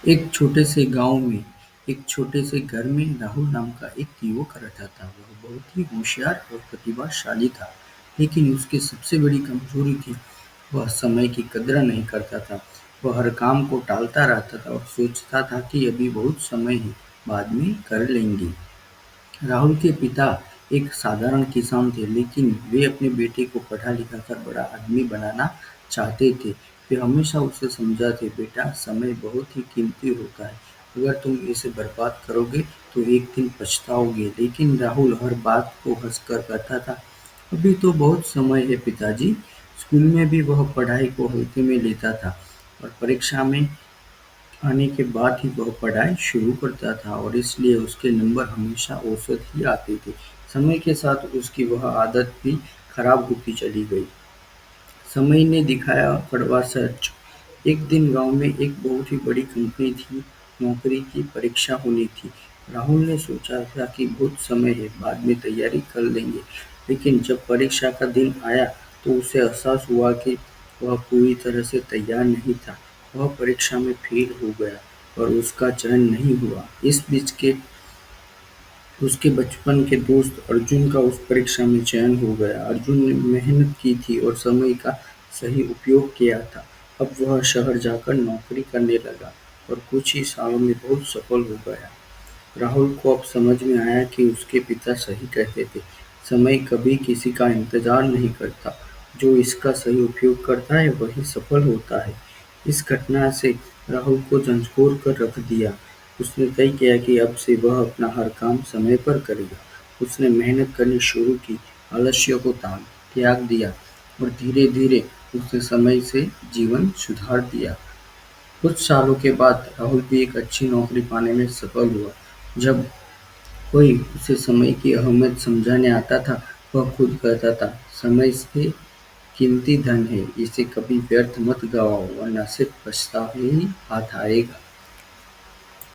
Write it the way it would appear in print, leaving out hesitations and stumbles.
एक छोटे से गांव में एक छोटे से घर में राहुल नाम का एक युवक रहता था। वह बहुत ही होशियार और प्रतिभाशाली था, लेकिन उसकी सबसे बड़ी कमजोरी थी, वह समय की कदर नहीं करता था। वह हर काम को टालता रहता था और सोचता था कि अभी बहुत समय है, बाद में कर लेंगे। राहुल के पिता एक साधारण किसान थे, लेकिन वे अपने बेटे को पढ़ा-लिखा कर बड़ा आदमी बनाना चाहते थे। वे हमेशा उसे समझाते, बेटा समय बहुत ही कीमती होता है, अगर तुम इसे बर्बाद करोगे तो एक दिन पछताओगे। लेकिन राहुल हर बात को हंसकर कहता था, अभी तो बहुत समय है पिताजी। स्कूल में भी वह पढ़ाई को हल्के में लेता था और परीक्षा में आने के बाद ही वह पढ़ाई शुरू करता था और इसलिए उसके नंबर हमेशा औसत ही आते थे। समय के साथ उसकी वह आदत भी खराब होती चली गई। समय ने दिखाया कड़वा सच। एक दिन गांव में एक बहुत ही बड़ी कंपनी थी, नौकरी की परीक्षा होनी थी। राहुल ने सोचा था कि बहुत समय है, बाद में तैयारी कर लेंगे। लेकिन जब परीक्षा का दिन आया तो उसे एहसास हुआ कि वह पूरी तरह से तैयार नहीं था। वह परीक्षा में फेल हो गया और उसका चयन नहीं हुआ। इस बीच के उसके बचपन के दोस्त अर्जुन का उस परीक्षा में चयन हो गया। अर्जुन ने मेहनत की थी और समय का सही उपयोग किया था। अब वह शहर जाकर नौकरी करने लगा और कुछ ही सालों में बहुत सफल हो गया। राहुल को अब समझ में आया कि उसके पिता सही कहते थे, समय कभी किसी का इंतजार नहीं करता, जो इसका सही उपयोग करता है वही सफल होता है। इस घटना से राहुल को झंझोर कर रख दिया। उसने तय किया कि अब से वह अपना हर काम समय पर करेगा। उसने मेहनत करनी शुरू की, आलस्य को त्याग दिया और धीरे-धीरे उसने समय से जीवन सुधार दिया। कुछ सालों के बाद राहुल भी एक अच्छी नौकरी पाने में सफल हुआ। जब कोई उसे समय की अहमियत समझाने आता था, वह खुद कहता था, समय से कीमती धन है, इसे कभी व्यर्थ मत गवाओ वरना सिर्फ पछतावे ही हाथ आएगा।